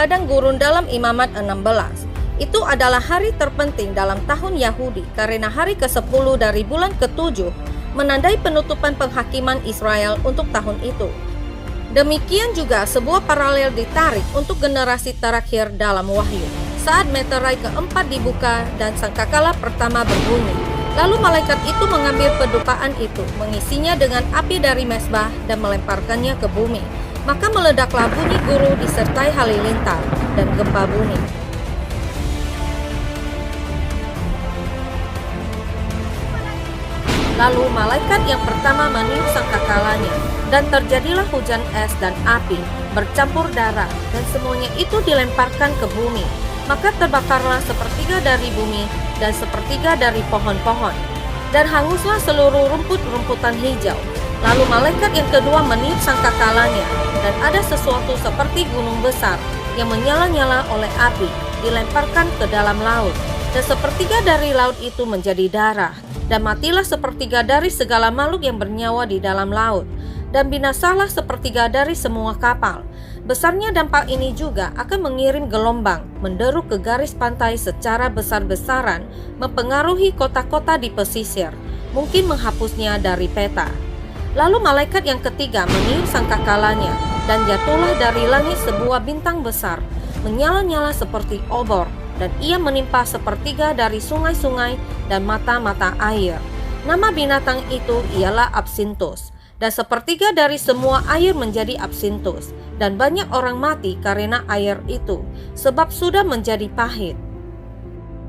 padang gurun dalam Imamat 16. Itu adalah hari terpenting dalam tahun Yahudi karena hari ke-10 dari bulan ke-7 menandai penutupan penghakiman Israel untuk tahun itu. Demikian juga sebuah paralel ditarik untuk generasi terakhir dalam Wahyu. Saat meterai keempat dibuka dan sangkakala pertama berbunyi, lalu malaikat itu mengambil pedupaan itu, mengisinya dengan api dari mezbah dan melemparkannya ke bumi. Maka meledaklah bunyi guru disertai halilintar dan gempa bumi. Lalu malaikat yang pertama meniup sangkakalanya, dan terjadilah hujan es dan api, bercampur darah, dan semuanya itu dilemparkan ke bumi. Maka terbakarlah sepertiga dari bumi dan sepertiga dari pohon-pohon, dan hanguslah seluruh rumput-rumputan hijau. Lalu malaikat yang kedua meniup sangkakalanya, dan ada sesuatu seperti gunung besar yang menyala-nyala oleh api, dilemparkan ke dalam laut, dan sepertiga dari laut itu menjadi darah. Dan matilah sepertiga dari segala makhluk yang bernyawa di dalam laut, dan binasalah sepertiga dari semua kapal. Besarnya dampak ini juga akan mengirim gelombang, menderu ke garis pantai secara besar-besaran, mempengaruhi kota-kota di pesisir, mungkin menghapusnya dari peta. Lalu malaikat yang ketiga meniup sangkakalanya, dan jatuhlah dari langit sebuah bintang besar, menyala-nyala seperti obor, dan ia menimpa sepertiga dari sungai-sungai dan mata-mata air. Nama binatang itu ialah Absinthus, dan sepertiga dari semua air menjadi Absinthus, dan banyak orang mati karena air itu, sebab sudah menjadi pahit.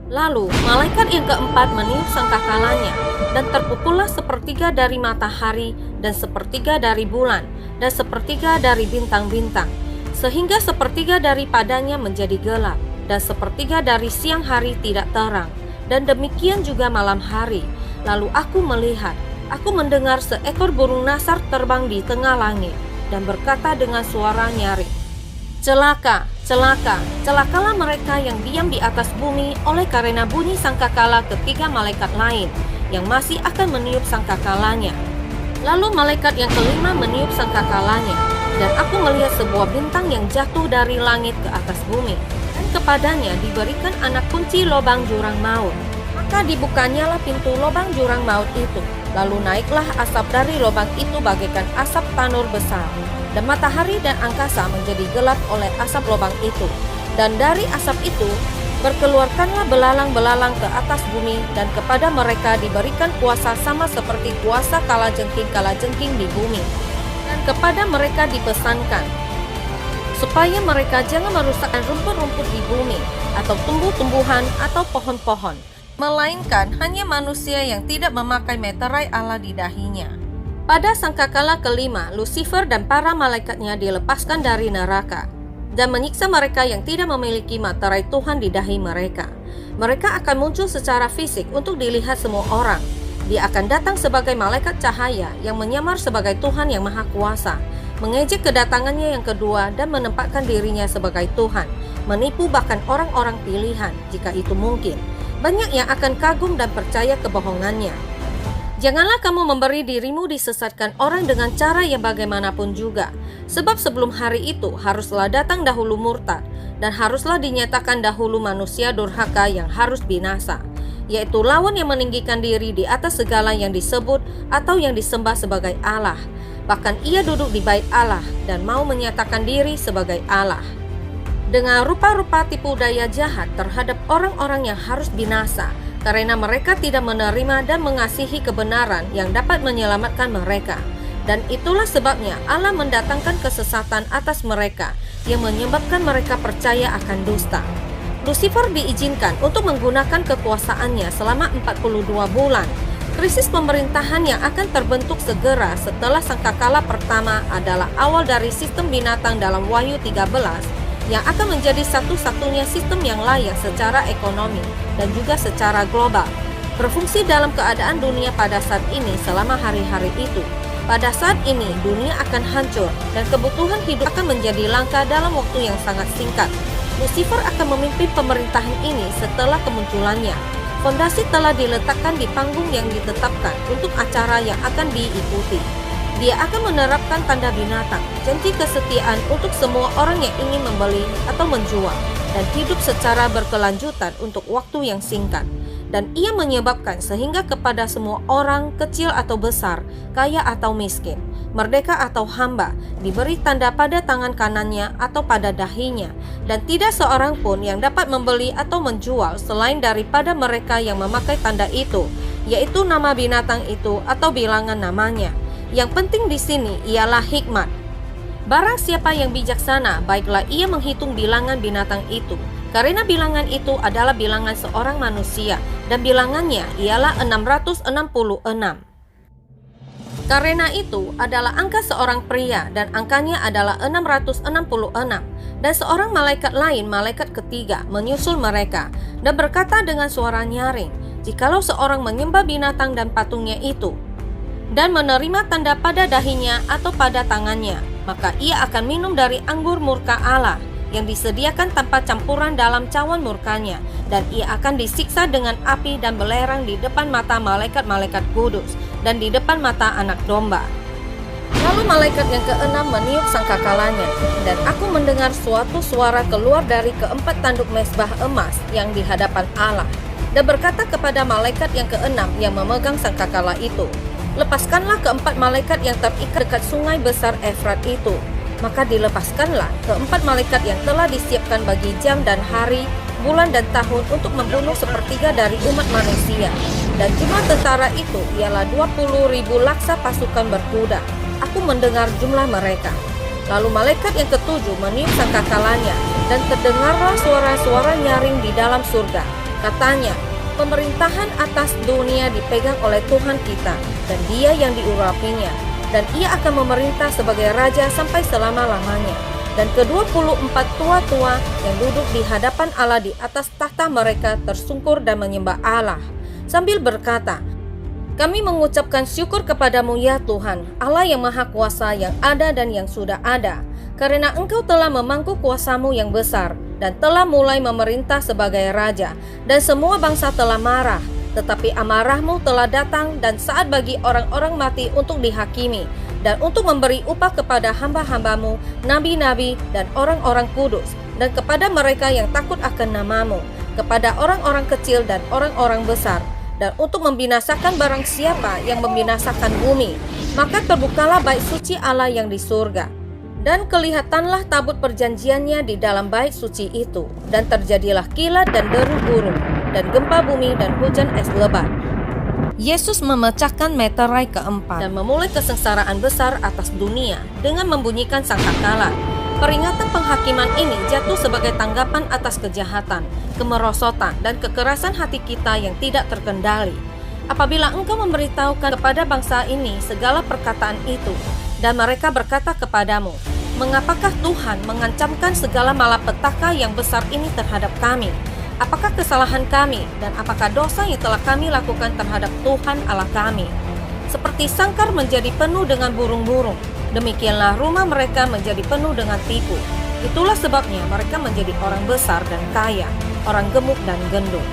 Lalu malaikat yang keempat meniup sangkakalanya, dan terpukullah sepertiga dari matahari, dan sepertiga dari bulan, dan sepertiga dari bintang-bintang, sehingga sepertiga daripadanya menjadi gelap, dan sepertiga dari siang hari tidak terang, dan demikian juga malam hari. Lalu aku melihat, aku mendengar seekor burung nasar terbang di tengah langit, dan berkata dengan suara nyaring, "Celaka, celaka, celakalah mereka yang diam di atas bumi oleh karena bunyi sangkakala ketiga malaikat lain, yang masih akan meniup sangkakalanya." Lalu malaikat yang kelima meniup sangkakalanya, dan aku melihat sebuah bintang yang jatuh dari langit ke atas bumi. Kepadanya diberikan anak kunci lobang jurang maut. Maka dibukanyalah pintu lobang jurang maut itu. Lalu naiklah asap dari lobang itu bagaikan asap tanur besar. Dan matahari dan angkasa menjadi gelap oleh asap lobang itu. Dan dari asap itu berkeluarkanlah belalang-belalang ke atas bumi, dan kepada mereka diberikan kuasa sama seperti kuasa kalajengking di bumi. Dan kepada mereka dipesankan supaya mereka jangan merusakkan rumput-rumput di bumi, atau tumbuh-tumbuhan, atau pohon-pohon, melainkan hanya manusia yang tidak memakai meterai Allah di dahinya. Pada sangkakala kelima, Lucifer dan para malaikatnya dilepaskan dari neraka, dan menyiksa mereka yang tidak memiliki meterai Tuhan di dahi mereka. Mereka akan muncul secara fisik untuk dilihat semua orang. Dia akan datang sebagai malaikat cahaya yang menyamar sebagai Tuhan yang Maha Kuasa, mengejek kedatangannya yang kedua dan menempatkan dirinya sebagai Tuhan, menipu bahkan orang-orang pilihan jika itu mungkin. Banyak yang akan kagum dan percaya kebohongannya. Janganlah kamu memberi dirimu disesatkan orang dengan cara yang bagaimanapun juga, sebab sebelum hari itu haruslah datang dahulu murtad, dan haruslah dinyatakan dahulu manusia durhaka yang harus binasa, yaitu lawan yang meninggikan diri di atas segala yang disebut atau yang disembah sebagai Allah. Bahkan ia duduk di bait Allah dan mau menyatakan diri sebagai Allah, dengan rupa-rupa tipu daya jahat terhadap orang-orang yang harus binasa, karena mereka tidak menerima dan mengasihi kebenaran yang dapat menyelamatkan mereka. Dan itulah sebabnya Allah mendatangkan kesesatan atas mereka, yang menyebabkan mereka percaya akan dusta. Lucifer diizinkan untuk menggunakan kekuasaannya selama 42 bulan. Krisis pemerintahan yang akan terbentuk segera setelah sangkakala pertama adalah awal dari sistem binatang dalam Wahyu 13, yang akan menjadi satu-satunya sistem yang layak secara ekonomi dan juga secara global, berfungsi dalam keadaan dunia pada saat ini selama hari-hari itu. Pada saat ini dunia akan hancur dan kebutuhan hidup akan menjadi langka dalam waktu yang sangat singkat. Lucifer akan memimpin pemerintahan ini setelah kemunculannya. Fondasi telah diletakkan di panggung yang ditetapkan untuk acara yang akan diikuti. Dia akan menerapkan tanda binatang, janji kesetiaan untuk semua orang yang ingin membeli atau menjual, dan hidup secara berkelanjutan untuk waktu yang singkat. Dan ia menyebabkan sehingga kepada semua orang, kecil atau besar, kaya atau miskin, merdeka atau hamba, diberi tanda pada tangan kanannya atau pada dahinya, dan tidak seorang pun yang dapat membeli atau menjual selain daripada mereka yang memakai tanda itu, yaitu nama binatang itu atau bilangan namanya. Yang penting di sini ialah hikmat. Barang siapa yang bijaksana, baiklah ia menghitung bilangan binatang itu, karena bilangan itu adalah bilangan seorang manusia, dan bilangannya ialah 666. Karena itu adalah angka seorang pria, dan angkanya adalah 666. Dan seorang malaikat lain, malaikat ketiga, menyusul mereka, dan berkata dengan suara nyaring, jikalau seorang menyembah binatang dan patungnya itu, dan menerima tanda pada dahinya atau pada tangannya, maka ia akan minum dari anggur murka Allah yang disediakan tanpa campuran dalam cawan murkanya, dan ia akan disiksa dengan api dan belerang di depan mata malaikat-malaikat kudus dan di depan mata Anak Domba. Lalu malaikat yang keenam meniup sangkakalanya, dan aku mendengar suatu suara keluar dari keempat tanduk mezbah emas yang di hadapan Allah, dan berkata kepada malaikat yang keenam yang memegang sangkakala itu, lepaskanlah keempat malaikat yang terikat dekat sungai besar Efrat itu. Maka dilepaskanlah keempat malaikat yang telah disiapkan bagi jam dan hari, bulan dan tahun untuk membunuh sepertiga dari umat manusia. Dan jumlah tentara itu ialah 20.000 laksa pasukan berkuda. Aku mendengar jumlah mereka. Lalu malaikat yang ketujuh meniup sangkakalanya, dan terdengarlah suara-suara nyaring di dalam surga. Katanya, pemerintahan atas dunia dipegang oleh Tuhan kita, dan Dia yang diurapinya, dan Ia akan memerintah sebagai Raja sampai selama-lamanya. Dan ke-24 tua-tua yang duduk di hadapan Allah di atas tahta mereka tersungkur dan menyembah Allah, sambil berkata, kami mengucapkan syukur kepadamu ya Tuhan, Allah yang Maha Kuasa yang ada dan yang sudah ada, karena Engkau telah memangku kuasamu yang besar, dan telah mulai memerintah sebagai Raja, dan semua bangsa telah marah, tetapi amarahmu telah datang dan saat bagi orang-orang mati untuk dihakimi, dan untuk memberi upah kepada hamba-hambamu, nabi-nabi dan orang-orang kudus, dan kepada mereka yang takut akan namamu, kepada orang-orang kecil dan orang-orang besar, dan untuk membinasakan barang siapa yang membinasakan bumi. Maka terbukalah bait suci Allah yang di surga, dan kelihatanlah tabut perjanjiannya di dalam bait suci itu, dan terjadilah kilat dan deru burung, dan gempa bumi dan hujan es lebat. Yesus memecahkan meterai keempat dan memulai kesengsaraan besar atas dunia dengan membunyikan sangkakala. Peringatan penghakiman ini jatuh sebagai tanggapan atas kejahatan, kemerosotan, dan kekerasan hati kita yang tidak terkendali. Apabila engkau memberitahukan kepada bangsa ini segala perkataan itu, dan mereka berkata kepadamu, mengapakah Tuhan mengancamkan segala malapetaka yang besar ini terhadap kami? Apakah kesalahan kami dan apakah dosa yang telah kami lakukan terhadap Tuhan Allah kami? Seperti sangkar menjadi penuh dengan burung-burung, demikianlah rumah mereka menjadi penuh dengan tipu. Itulah sebabnya mereka menjadi orang besar dan kaya, orang gemuk dan gendut.